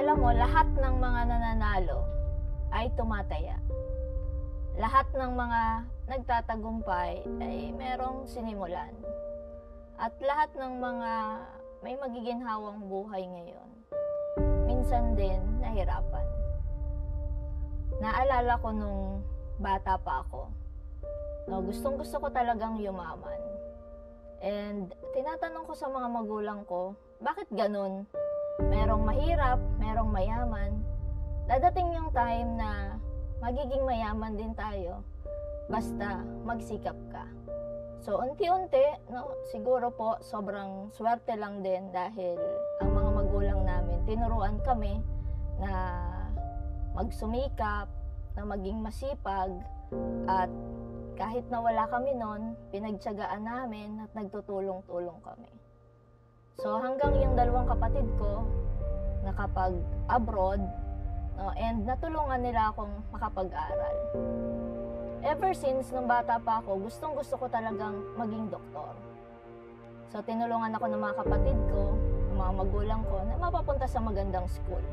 alam mo, lahat ng mga nananalo ay tumataya. Lahat ng mga nagtatagumpay ay merong sinimulan. At lahat ng mga may magiginhawang buhay ngayon, minsan din nahirapan. Naalala ko nung bata pa ako, no, gustong-gusto ko talagang yumaman. And tinatanong ko sa mga magulang ko, bakit ganun? Merong mahirap, merong mayaman. Dadating yung time na magiging mayaman din tayo, basta magsikap ka. So, unti-unti, no, siguro po, sobrang swerte lang din dahil ang mga magulang namin, tinuruan kami na magsumikap, na maging masipag, at kahit na wala kami nun, pinagtiyagaan namin at nagtutulong-tulong kami. So, hanggang yung dalawang kapatid ko, nakapag-abroad, no, and natulungan nila akong makapag-aral. Ever since, nung bata pa ako, gustong-gusto ko talagang maging doktor. So, tinulungan ako ng mga kapatid ko, ng mga magulang ko, na mapapunta sa magandang school.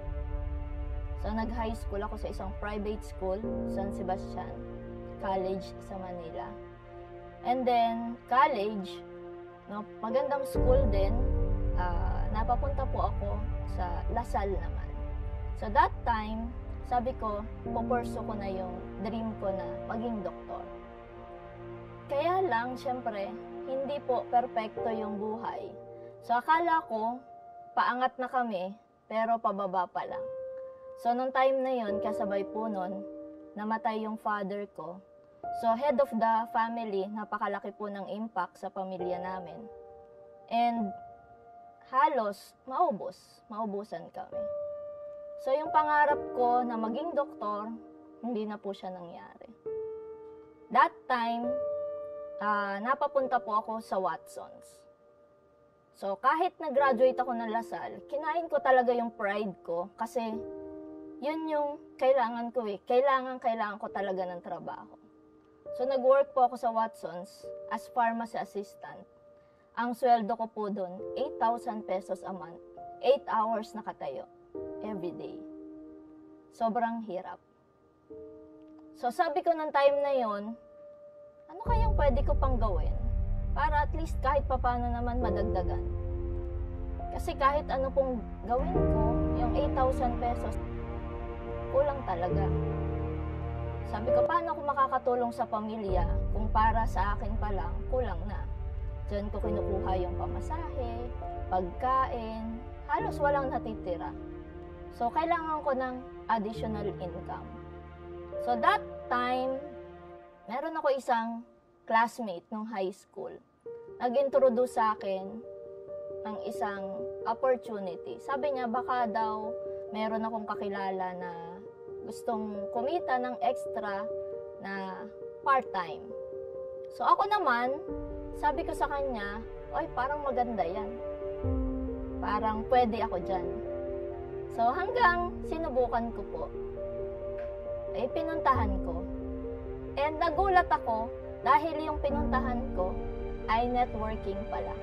So, nag-high school ako sa isang private school, San Sebastian College sa Manila. And then, college, no, magandang school din, napapunta po ako sa LaSalle naman. So, that time, sabi ko, pupurso ko na yung dream ko na maging doktor. Kaya lang, syempre, hindi po perpekto yung buhay. So, akala ko, paangat na kami, pero pababa pa lang. So, nung time na yun, kasabay po nun, namatay yung father ko. So, head of the family, napakalaki po ng impact sa pamilya namin. And, halos, maubusan kami. So, yung pangarap ko na maging doktor, hindi na po siya nangyari. That time, napapunta po ako sa Watsons. So, kahit nag-graduate ako ng LaSalle, kinain ko talaga yung pride ko kasi yun yung kailangan ko eh. Kailangan ko talaga ng trabaho. So, nag-work po ako sa Watsons as pharmacy assistant. Ang sweldo ko po doon, 8,000 pesos a month. 8 hours nakatayo. Every day. Sobrang hirap. So, sabi ko ng time na yon, ano kayang pwede ko pang gawin? Para at least kahit papano naman madagdagan. Kasi kahit ano pong gawin ko, yung 8,000 pesos, kulang talaga. Sabi ko, paano ako makakatulong sa pamilya kung para sa akin pa lang, kulang na. Diyan ko kinukuha yung pamasahe, pagkain, halos walang natitira. So, kailangan ko ng additional income. So, that time, meron ako isang classmate nung high school. Nag-introduce sa akin ng isang opportunity. Sabi niya, baka daw meron akong kakilala na gustong kumita ng extra na part-time. So, ako naman, sabi ko sa kanya, oy, parang maganda yan. Parang pwede ako dyan. So, hanggang sinubukan ko po, ay pinuntahan ko. And nagulat ako dahil yung pinuntahan ko ay networking pala.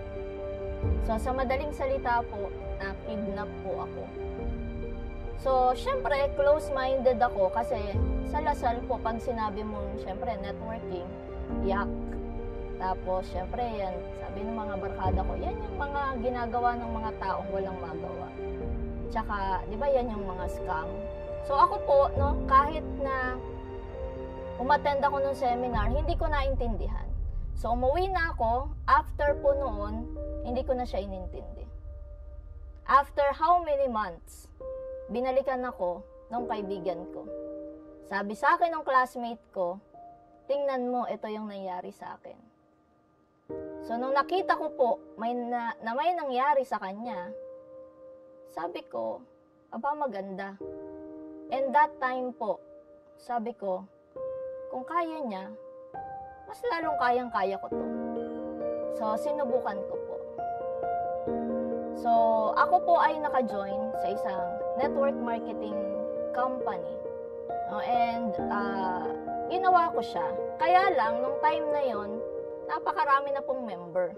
So, sa madaling salita po, na-kidnap po ako. So, syempre, close-minded ako kasi sa LaSalle po, pag sinabi mong, syempre, networking, yak. Tapos, syempre, yan, sabi ng mga barkada ko, yan yung mga ginagawa ng mga taong walang magawa. Tsaka, di ba yan yung mga scam? So, ako po, no, kahit na umattend ako ng seminar, hindi ko naintindihan. So, umuwi na ako, after po noon, hindi ko na siya inintindi. After how many months, binalikan ako ng kaibigan ko. Sabi sa akin ng classmate ko, tingnan mo, ito yung nangyari sa akin. So, nung nakita ko po may nangyari sa kanya, sabi ko, aba maganda. And that time po, sabi ko, kung kaya niya, mas lalong kayang-kaya ko to. So, sinubukan ko po. So, ako po ay naka-join sa isang network marketing company. And ginawa ko siya. Kaya lang, nung time na yon, napakarami na pong member.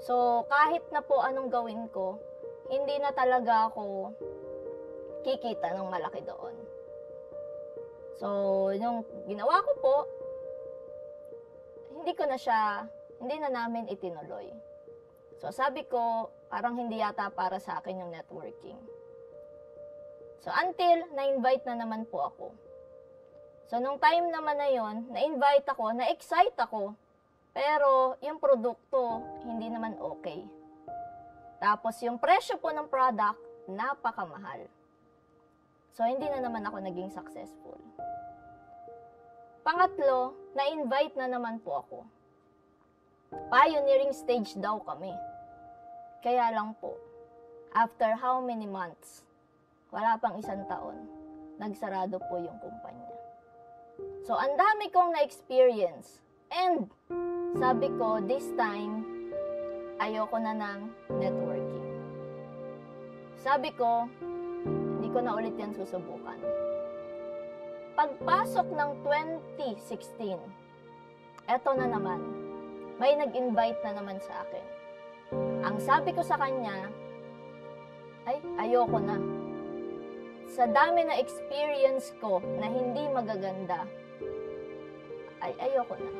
So, kahit na po anong gawin ko, hindi na talaga ako kikita ng malaki doon. So, yung ginawa ko po, hindi na namin itinuloy. So, sabi ko, parang hindi yata para sa akin yung networking. So, until na-invite na naman po ako. So, nung time naman na yon, na-invite ako, na-excite ako, pero yung produkto, hindi naman okay. Tapos, yung presyo po ng product, napakamahal. So, hindi na naman ako naging successful. Pangatlo, na-invite na naman po ako. Pioneering stage daw kami. Kaya lang po, after how many months, wala pang 1 taon, nagsarado po yung kumpanya. So, ang dami kong na-experience. And, sabi ko, this time, ayoko na ng networking. Sabi ko, hindi ko na ulit yan susubukan. Pagpasok ng 2016, eto na naman, may nag-invite na naman sa akin. Ang sabi ko sa kanya, ay, ayoko na. Sa dami na experience ko na hindi magaganda, ay, ayoko na.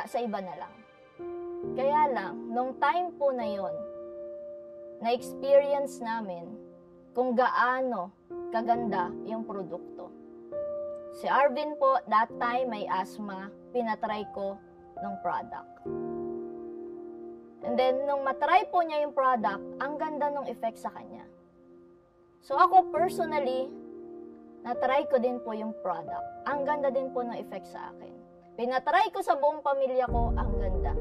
Sa iba na lang. Kaya lang, nung time po na yon, na-experience namin kung gaano kaganda yung produkto. Si Arvin po, that time may asthma, pinatry ko ng product. And then, nung matry po niya yung product, ang ganda ng effect sa kanya. So ako personally, natry ko din po yung product. Ang ganda din po ng effect sa akin. Pinatry ko sa buong pamilya ko, ang ganda.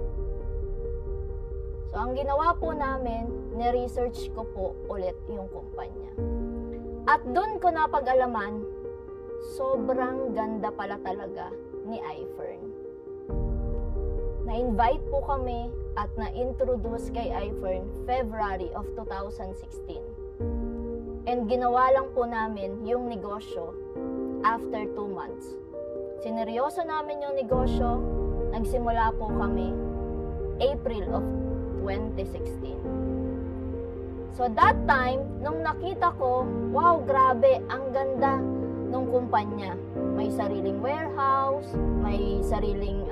So ang ginawa po namin, ni-research ko po ulit yung kumpanya. At doon ko napag-alaman, sobrang ganda pala talaga ni iFern. Na-invite po kami at na-introduce kay iFern February of 2016. And ginawa lang po namin yung negosyo after 2 months. Sineryoso namin yung negosyo, nagsimula po kami April of 2016. So that time, nung nakita ko, wow, grabe, ang ganda nung kumpanya. May sariling warehouse, may sariling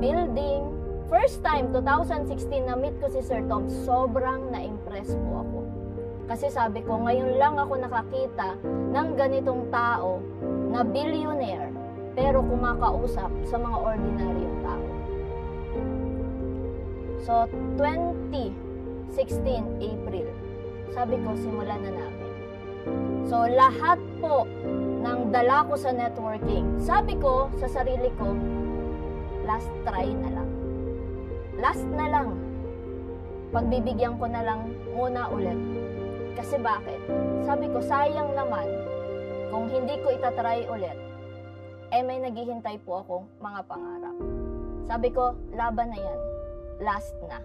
building. First time, 2016, na-meet ko si Sir Tom, sobrang na-impress po ako. Kasi sabi ko, ngayon lang ako nakakita ng ganitong tao na billionaire, pero kumakausap sa mga ordinaryong tao. So, 2016, April, sabi ko, simulan na namin. So, lahat po ng dala ko sa networking, sabi ko sa sarili ko, last try na lang. Last na lang. Pagbibigyan ko na lang muna ulit. Kasi bakit? Sabi ko, sayang naman kung hindi ko itatry ulit, may naghihintay po akong mga pangarap. Sabi ko, laban na yan. Last na.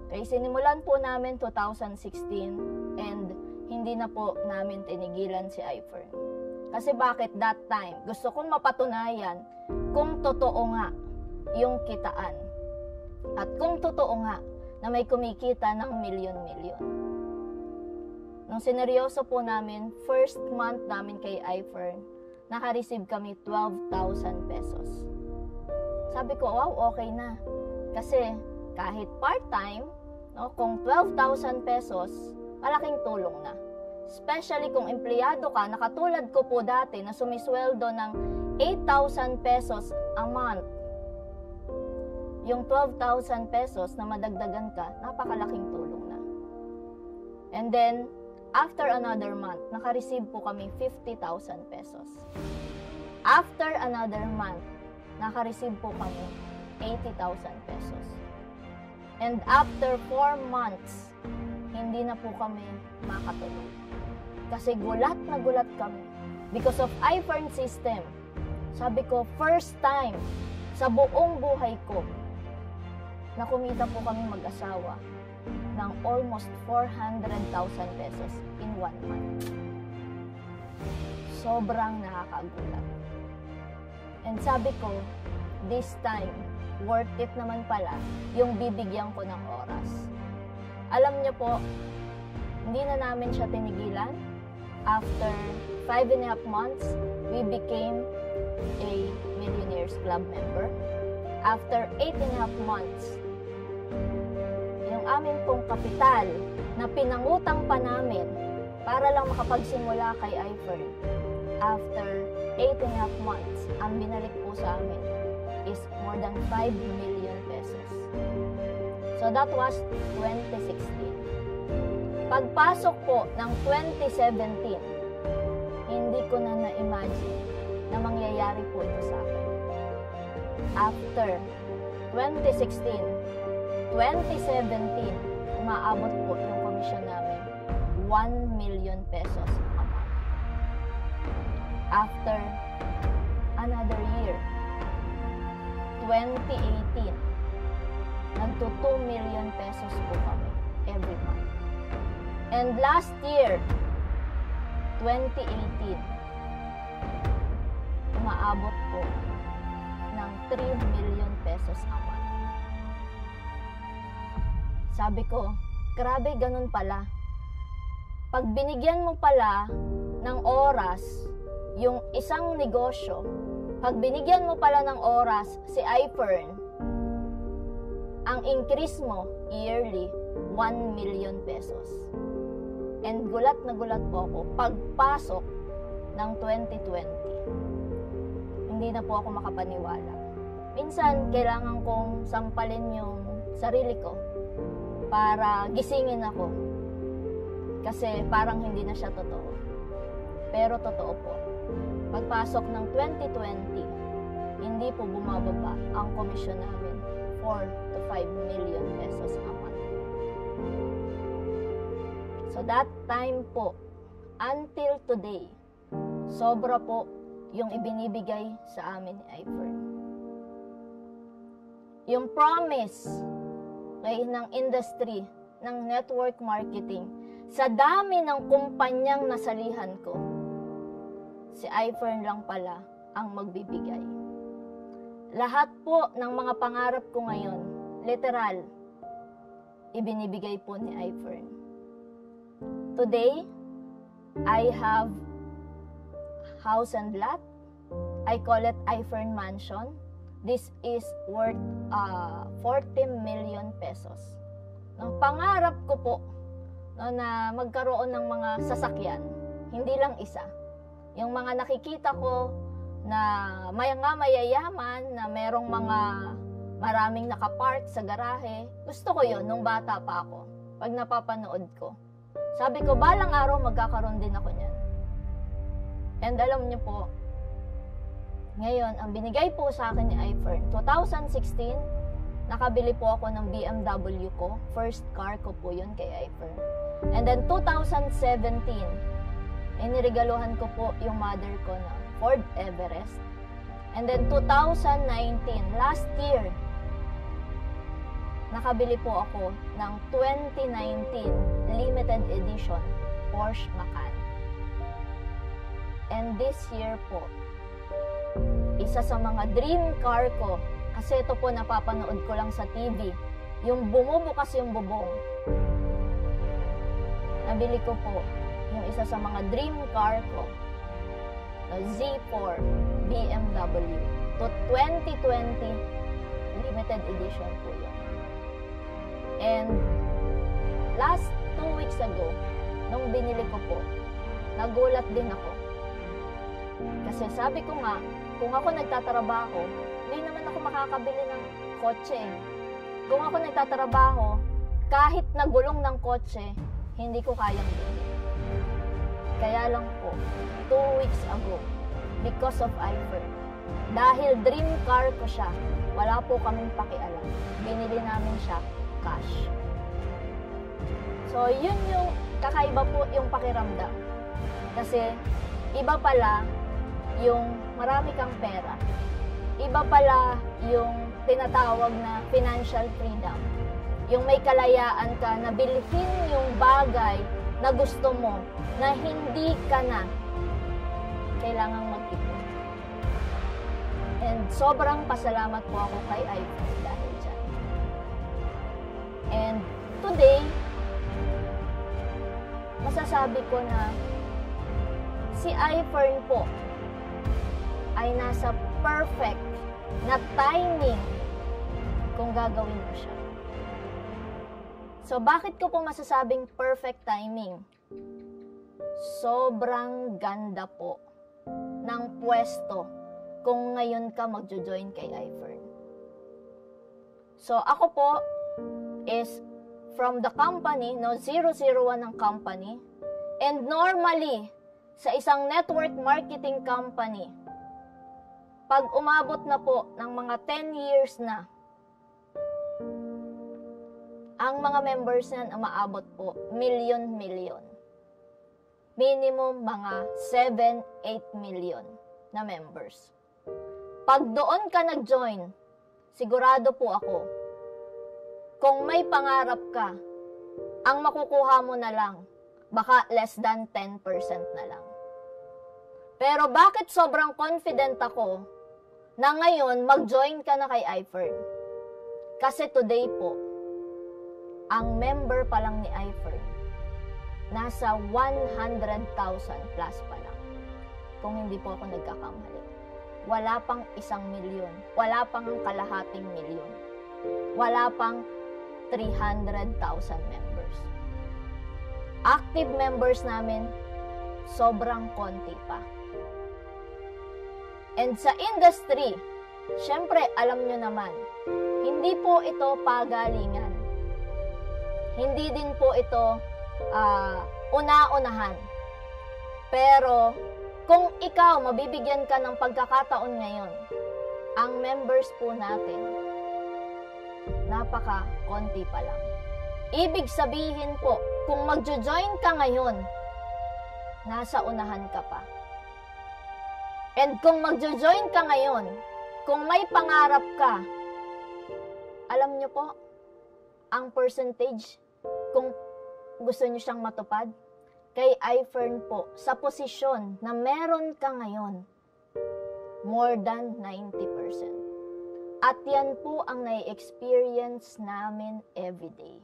Kaya sinimulan po namin 2016 and hindi na po namin tinigilan si iFern. Kasi bakit that time? Gusto kong mapatunayan kung totoo nga yung kitaan. At kung totoo nga na may kumikita ng milyon-milyon. Nung sineryoso po namin, first month namin kay iFern, naka-receive kami 12,000 pesos. Sabi ko, wow, okay na. Kasi kahit part-time, no, kung 12,000 pesos, malaking tulong na. Especially kung empleyado ka, nakatulad ko po dati na sumisweldo ng 8,000 pesos a month. Yung 12,000 pesos na madagdagan ka, napakalaking tulong na. And then, after another month, naka-receive po kami 50,000 pesos. After another month, naka-receive po kami 80,000 pesos. And after 4 months, hindi na po kami makatuloy. Kasi gulat na gulat kami. Because of iFern system, sabi ko, first time sa buong buhay ko, na kumita po kami mag-asawa ng almost 400,000 pesos in 1 month. Sobrang nakakagulat. And sabi ko, this time, worth it naman pala yung bibigyan ko ng oras. Alam niyo po, hindi na namin siya tinigilan. After 5.5 months, we became a Millionaires Club member. After 8.5 months, yung amin pong kapital na pinangutang pa namin para lang makapagsimula kay iFern, after 8.5 months, ang binalik po sa amin is more than 5 million pesos. So that was 2016. Pagpasok po ng 2017, hindi ko na na-imagine na mangyayari po ito sa akin. After 2016, 2017, umaabot po yung komisyon namin 1 million pesos a month. After another year, 2018, nagto 2 million pesos po kami every month. And last year, 2018, umaabot po ng 3 million pesos a month. Sabi ko, grabe, ganun pala. Pag binigyan mo pala ng oras yung isang negosyo, pag binigyan mo pala ng oras si iFern, ang increase mo yearly, 1 million pesos. And gulat na gulat po ako pagpasok ng 2020. Hindi na po ako makapaniwala. Minsan, kailangan kong sampalin yung sarili ko para gisingin ako. Kasi parang hindi na siya totoo. Pero totoo po. Pagpasok ng 2020, hindi po bumababa ang komisyon namin 4 to 5 million pesos a month. So that time po, until today, sobra po yung ibinibigay sa amin ni iFern. Yung promise ng industry ng network marketing, sa dami ng kumpanyang nasalihan ko, si iFern lang pala ang magbibigay. Lahat po ng mga pangarap ko ngayon, literal, ibinibigay po ni iFern. Today, I have house and lot. I call it iFern Mansion. This is worth 40 million pesos. Ang pangarap ko po na magkaroon ng mga sasakyan, hindi lang isa. Yung mga nakikita ko na mayayaman, na merong mga maraming nakapark sa garahe, gusto ko yon nung bata pa ako. Pag napapanood ko, sabi ko, balang araw magkakaroon din ako niyan. And alam niyo po, ngayon, ang binigay po sa akin ni iFern, 2016, nakabili po ako ng BMW ko. First car ko po yun kay iFern. And then 2017, iniregaluhan ko po yung mother ko na Ford Everest. And then 2019, last year, nakabili po ako ng 2019 limited edition Porsche Macan. And this year po, isa sa mga dream car ko, kasi ito po napapanood ko lang sa TV, yung bumubukas yung bubong. Nabili ko po yung isa sa mga dream car ko, na Z4 BMW to 2020 limited edition po yun. And last 2 weeks ago, nung binili ko po, nagulat din ako. Kasi sabi ko nga, kung ako nagtatrabaho, hindi naman ako makakabili ng kotse. Kung ako nagtatrabaho, kahit nagulong ng kotse, hindi ko kayang bilhin. Kaya lang po, 2 weeks ago, because of iFern, dahil dream car ko siya, wala po kaming pakialam. Binili namin siya cash. So, yun yung kakaiba po yung pakiramdam. Kasi, iba pala yung marami kang pera. Iba pala yung tinatawag na financial freedom. Yung may kalayaan ka na bilhin yung bagay na gusto mo, na hindi ka na kailangang mag-ipon. And sobrang pasalamat po ako kay iFern dahil dyan. And today, masasabi ko na si iFern po ay nasa perfect na timing kung gagawin mo siya. So, bakit ko po masasabing perfect timing? Sobrang ganda po ng pwesto kung ngayon ka magjo-join kay iFern. So, ako po is from the company, 001 ng company, and normally, sa isang network marketing company, pag umabot na po ng mga 10 years na, ang mga members niyan umaabot po milyon-milyon. Minimum mga 7-8 million na members. Pag doon ka nag-join, sigurado po ako, kung may pangarap ka, ang makukuha mo na lang, baka less than 10% na lang. Pero bakit sobrang confident ako na ngayon mag-join ka na kay iFern? Kasi today po, ang member pa lang ni iFern, nasa 100,000 plus pa lang. Kung hindi po ako nagkakamali. Wala pang 1,000,000. Wala pang kalahating milyon. Wala pang 300,000 members. Active members namin, sobrang konti pa. And sa industry, syempre alam nyo naman, hindi po ito pagalingan. Hindi din po ito una-unahan. Pero, kung ikaw mabibigyan ka ng pagkakataon ngayon, ang members po natin, napaka-konti pa lang. Ibig sabihin po, kung magjo-join ka ngayon, nasa unahan ka pa. And kung magjo-join ka ngayon, kung may pangarap ka, alam nyo po, ang percentage, kung gusto nyo siyang matupad, kay iFern po, sa posisyon na meron ka ngayon, more than 90%. At yan po ang nai-experience namin everyday.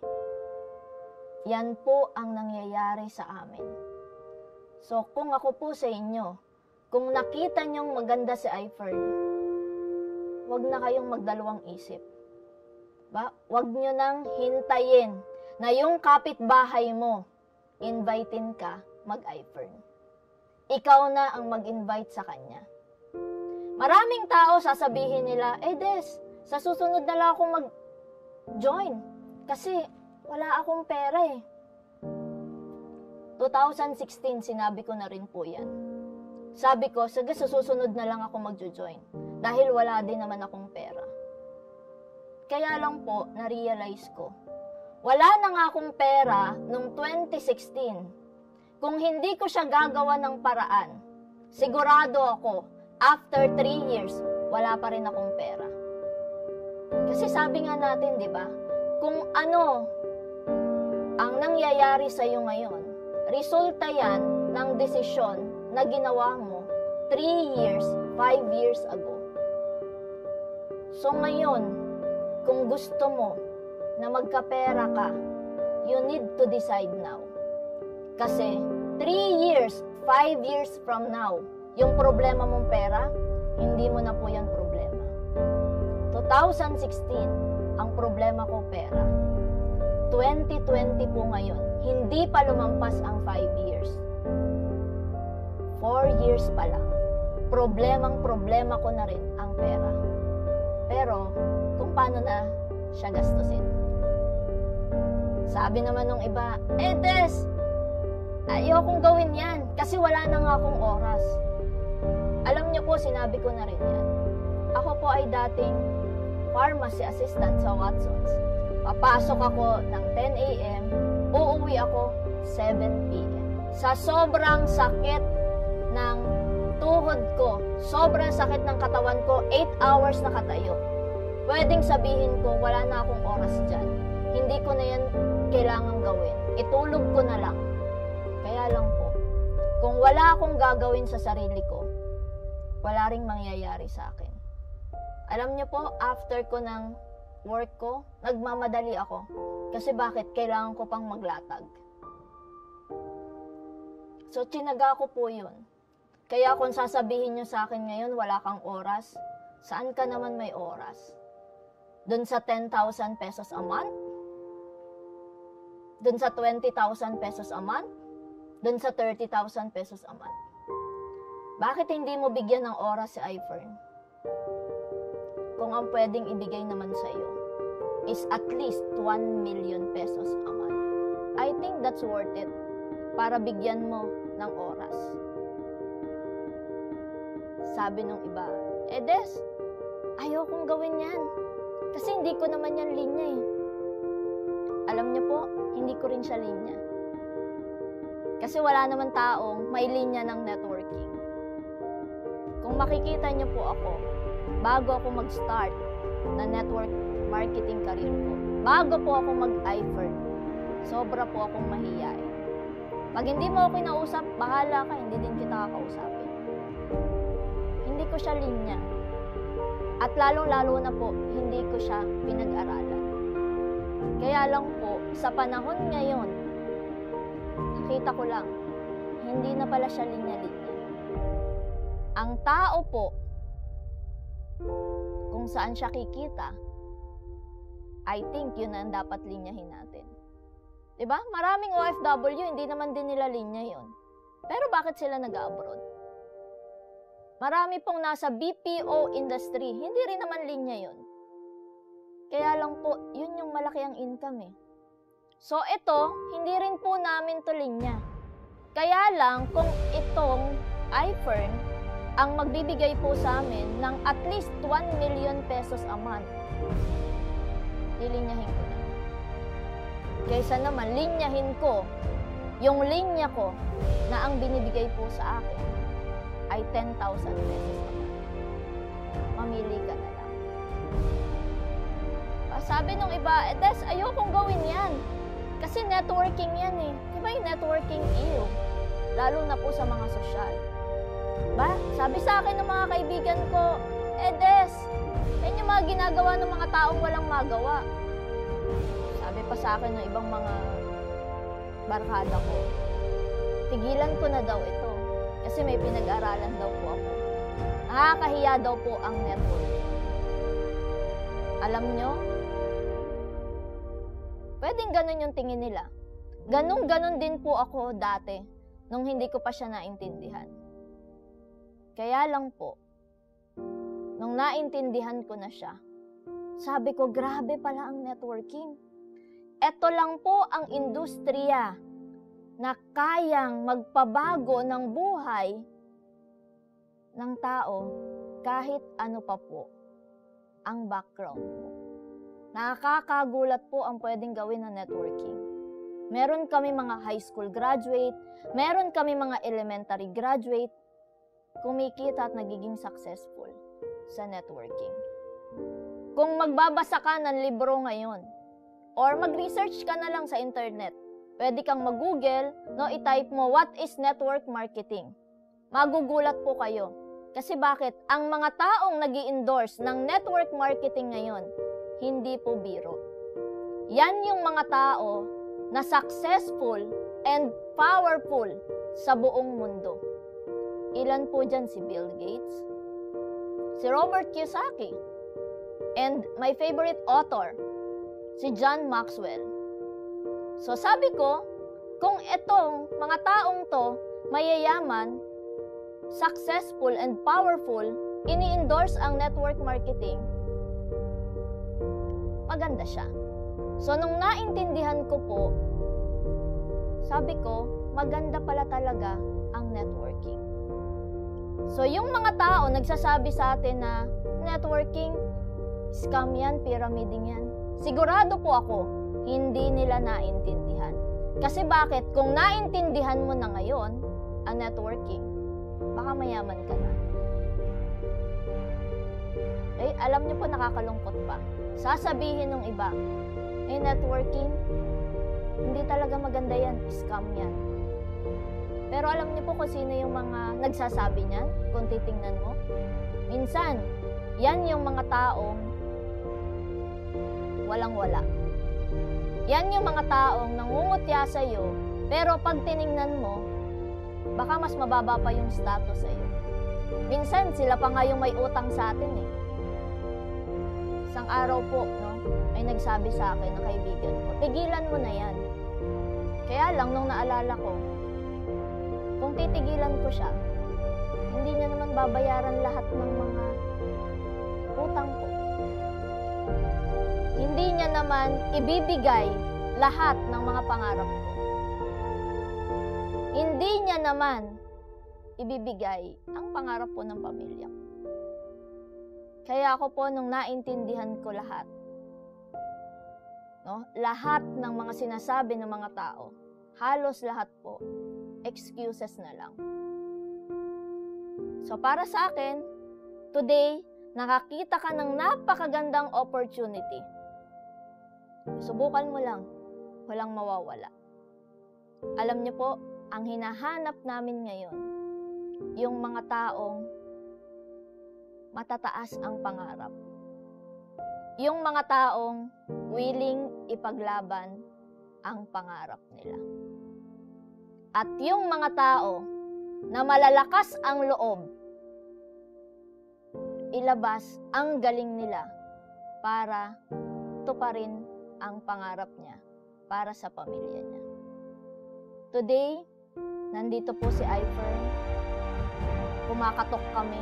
Yan po ang nangyayari sa amin. So, kung ako po sa inyo, kung nakita nyong maganda si iFern, wag na kayong magdalawang isip. Wag nyo nang hintayin na yung kapitbahay mo, invitein ka mag-iFern. Ikaw na ang mag-invite sa kanya. Maraming tao sasabihin nila, Des, sa susunod na lang ako mag-join kasi wala akong pera eh. 2016, sinabi ko na rin po yan. Sabi ko, sige, sa susunod na lang ako mag-join dahil wala din naman akong pera. Kaya lang po, na-realize ko, wala na nga akong pera noong 2016. Kung hindi ko siya gagawa ng paraan, sigurado ako, after 3 years, wala pa rin akong pera. Kasi sabi nga natin, di ba, kung ano ang nangyayari sa iyo ngayon, resulta yan ng desisyon na ginawa mo 3 years, 5 years ago. So ngayon, kung gusto mo na magkapera ka, you need to decide now. Kasi 3 years, 5 years from now, yung problema mong pera, hindi mo na po yan problema. 2016, ang problema ko pera. 2020 po ngayon, hindi pa lumampas ang 5 years. 4 years pa lang, problema ko na rin ang pera. Pero, kung paano na siya gastusin. Sabi naman ng iba, Des, ayokong gawin yan kasi wala na nga akong oras. Alam niyo po, sinabi ko na rin yan. Ako po ay dating pharmacy assistant sa Watsons. Papasok ako ng 10 a.m., uuwi ako 7 p.m. Sa sobrang sakit ng tuhod ko, sobrang sakit ng katawan ko, 8 hours na katayo. Pwedeng sabihin ko, wala na akong oras dyan. Hindi ko na yan kailangang gawin. Itulog ko na lang. Kaya lang po, kung wala akong gagawin sa sarili ko, wala ring mangyayari sa akin. Alam niyo po, after ko ng work ko, nagmamadali ako. Kasi bakit? Kailangan ko pang maglatag. So, tsinaga ko po yun. Kaya kung sasabihin nyo sa akin ngayon, wala kang oras, saan ka naman may oras? Doon sa 10,000 pesos a month? Doon sa 20,000 pesos a month? Doon sa 30,000 pesos a month? Bakit hindi mo bigyan ng oras si iFern? Kung ang pwedeng ibigay naman sa iyo is at least 1 million pesos a month. I think that's worth it para bigyan mo ng oras. Sabi nung iba, Des, ayokong gawin yan. Kasi hindi ko naman yan linya eh. Alam niyo po, hindi ko rin siya linya. Kasi wala naman taong may linya ng networking. Kung makikita niyo po ako, bago ako mag-start na network marketing career ko, bago po ako mag-iFern, sobra po akong mahiyain. Pag hindi mo ako kinausap, bahala ka, hindi din kita kakausapin. Hindi ko siya linya. At lalong-lalo na po, hindi ko siya pinag-aralan. Kaya lang po, sa panahon ngayon, nakita ko lang, hindi na pala siya linya-linya. Ang tao po, kung saan siya kikita, I think yun ang dapat linyahin natin. Diba? Maraming OFW, hindi naman din nila linya yun. Pero bakit sila nag-abroad? Marami pong nasa BPO industry, hindi rin naman linya yun. Kaya lang po, yun yung malaki ang income eh. So ito, hindi rin po namin to linya. Kaya lang, kung itong iFern ang magbibigay po sa amin ng at least 1 million pesos a month, lilinyahin ko na. Kaysa naman, linyahin ko yung linya ko na ang binibigay po sa akin ay 10,000 pesos a month. Mamili ka na lang. Sabi nung iba, Des, ayokong gawin yan. Kasi networking yan eh. Diba yung networking iyo? Lalo na po sa mga sosyal. Ba? Sabi sa akin ng mga kaibigan ko, Des, yan yung mga ginagawa ng mga taong walang magawa. Sabi pa sa akin ng ibang mga barkada ko, tigilan ko na daw ito. Kasi may pinag-aralan daw po ako. Nakakahiya daw po ang networking. Alam nyo, pwedeng ganun yung tingin nila. Ganun din po ako dati nung hindi ko pa siya naintindihan. Kaya lang po, nung naintindihan ko na siya, sabi ko, grabe pala ang networking. Ito lang po ang industriya na kayang magpabago ng buhay ng tao kahit ano pa po ang background mo. Nakakagulat po ang pwedeng gawin ng networking. Meron kami mga high school graduate, meron kami mga elementary graduate, kumikita at nagiging successful sa networking. Kung magbabasa ka ng libro ngayon, or mag-research ka na lang sa internet, pwede kang mag-google, no, i-type mo, what is network marketing? Magugulat po kayo. Kasi bakit? Ang mga taong nag-i-endorse ng network marketing ngayon, hindi po biro. Yan yung mga tao na successful and powerful sa buong mundo. Ilan po dyan? Si Bill Gates, si Robert Kiyosaki, and my favorite author, si John Maxwell. So sabi ko, kung itong mga taong to mayayaman, successful and powerful, ini-endorse ang network marketing, maganda siya. So nung naintindihan ko po, sabi ko, maganda pala talaga ang networking. So yung mga tao nagsasabi sa atin na networking, scam yan, pyramiding yan, sigurado po ako, hindi nila naintindihan. Kasi bakit? Kung naintindihan mo na ngayon ang networking, baka mayaman ka na. Eh, alam niyo po, nakakalungkot pa. Sasabihin ng iba, networking, hindi talaga maganda yan, scam yan. Pero alam niyo po kung sino yung mga nagsasabi niyan, kung titingnan mo? Minsan, yan yung mga taong walang-wala. Yan yung mga taong nangungutya sa'yo, pero pag tiningnan mo, baka mas mababa pa yung status sa'yo. Minsan, sila pa nga yung may utang sa atin eh. Isang araw po, no, ay nagsabi sa akin ng kaibigan ko, tigilan mo na yan. Kaya lang, nung naalala ko, kung titigilan ko siya, hindi niya naman babayaran lahat ng mga utang ko. Hindi niya naman ibibigay lahat ng mga pangarap ko. Hindi niya naman ibibigay ang pangarap po ng pamilya ko. Kaya ako po, nung naintindihan ko lahat, no, lahat ng mga sinasabi ng mga tao, halos lahat po, excuses na lang. So para sa akin, today, nakakita ka ng napakagandang opportunity. Subukan mo lang, walang mawawala. Alam niyo po, ang hinahanap namin ngayon, yung mga taong matataas ang pangarap. Yung mga taong willing ipaglaban ang pangarap nila. At yung mga tao na malalakas ang loob, ilabas ang galing nila para tuparin ang pangarap niya para sa pamilya niya. Today, nandito po si Ifern. Kumakatok kami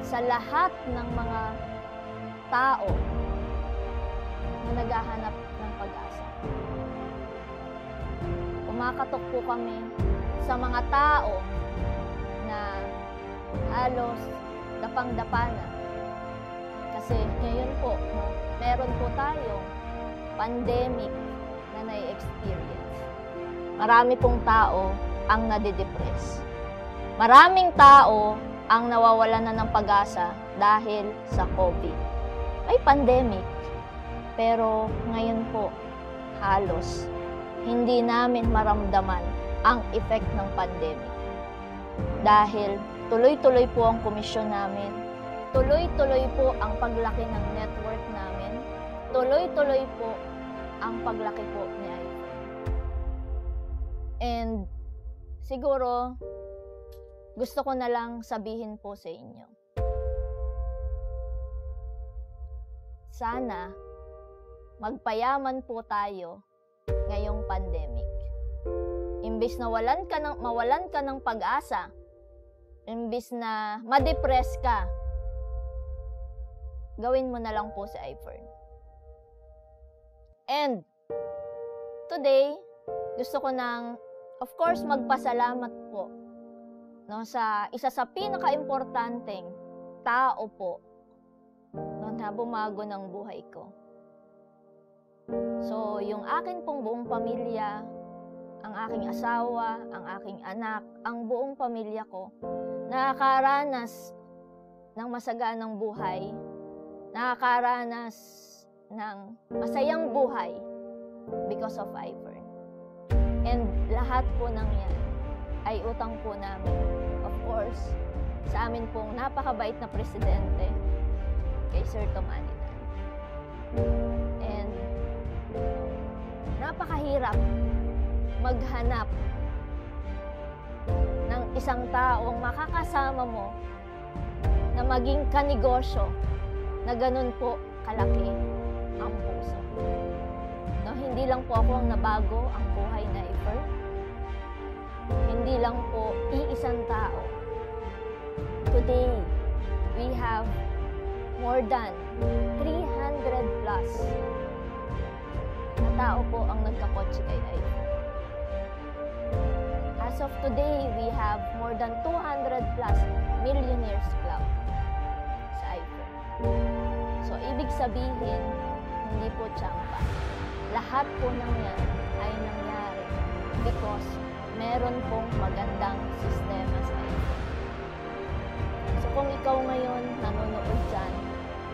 sa lahat ng mga tao na naghahanap ng pag-asa. Kumakatok po kami sa mga tao na halos dapang-dapa na. Kasi ngayon po, meron po tayong pandemic na nai-experience. Marami pong tao ang nadidepress. Maraming tao ang nawawalan na ng pag-asa dahil sa COVID. May pandemic, pero ngayon po, halos hindi namin maramdaman ang effect ng pandemic. Dahil tuloy-tuloy po ang komisyon namin, tuloy-tuloy po ang paglaki ng network namin, tuloy-tuloy po ang paglaki po ni Ifern. And siguro, gusto ko na lang sabihin po sa inyo. Sana magpayaman po tayo ngayong pandemic. Imbis na mawalan ka ng pag-asa, imbis na ma-depress ka, gawin mo na lang po si Ifern. And today, gusto ko nang, of course, magpasalamat po, no, sa isa sa pinaka-importanteng tao po, no, na bumago ng buhay ko. So, yung akin pong buong pamilya, ang aking asawa, ang aking anak, ang buong pamilya ko, nakakaranas ng masaganang buhay, nakakaranas ng masayang buhay because of Ifern. And lahat po ng yan ay utang po namin, of course, sa amin pong napakabait na presidente, kay Sir Tomanitan. And napakahirap maghanap ng isang taong makakasama mo na maging kanegosyo na ganun po kalaki ang puso. No, hindi lang po ako ang nabago ang buhay na Ifern. Hindi lang po iisang tao. Today, we have more than 300 plus na tao po ang nagkakotse kay Ifern. As of today, we have more than 200 plus Millionaires Club sa Ifern. So, ibig sabihin, hindi po tiyangka. Lahat po ng yan ay nangyari because meron pong magandang sistema sa Ifern. So, kung ikaw ngayon nanonood dyan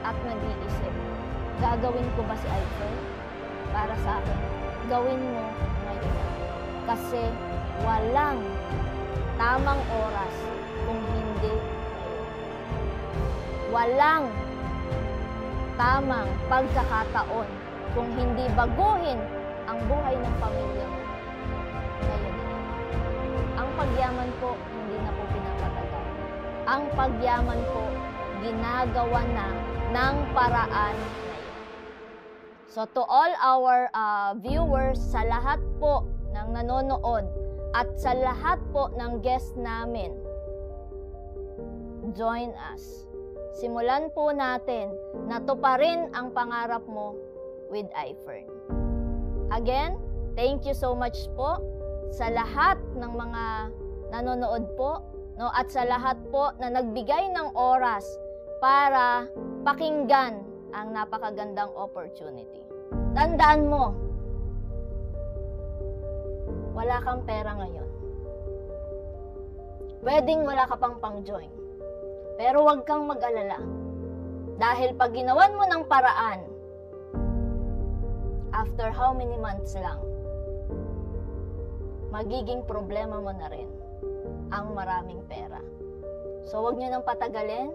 at nag-iisip, gagawin ko ba si Ifern? Para sa akin, gawin mo ngayon. Kasi walang tamang oras kung hindi ngayon. Walang tamang pagkakataon kung hindi baguhin ang buhay ng pamilya mo ngayon. Ang pagyaman po, hindi na po pinapatagal. Ang pagyaman po, ginagawa na ng paraan na yun. So to all our viewers, sa lahat po ng nanonood at sa lahat po ng guest namin, join us. Simulan po natin na tuparin ang pangarap mo with iFern. Again, thank you so much po sa lahat ng mga nanonood po, no, at sa lahat po na nagbigay ng oras para pakinggan ang napakagandang opportunity. Tandaan mo, wala kang pera ngayon. Pwedeng wala ka pang pang-join. Pero huwag kang mag-alala. Dahil pag ginawan mo ng paraan, after how many months lang, magiging problema mo na rin ang maraming pera. So huwag nyo nang patagalin,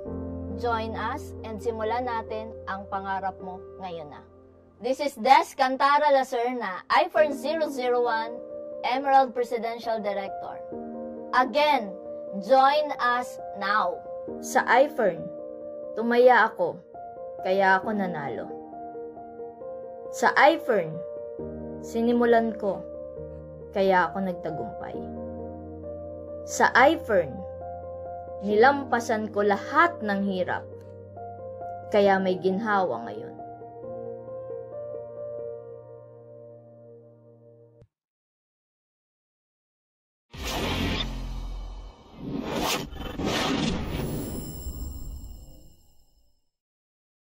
join us, and simulan natin ang pangarap mo ngayon na. This is Des Cantara Lacerna, iFern 001, Emerald Presidential Director. Again, join us now. Sa iFern, tumaya ako, kaya ako nanalo. Sa iFern, sinimulan ko, kaya ako nagtagumpay. Sa iFern, nilampasan ko lahat ng hirap, kaya may ginhawa ngayon.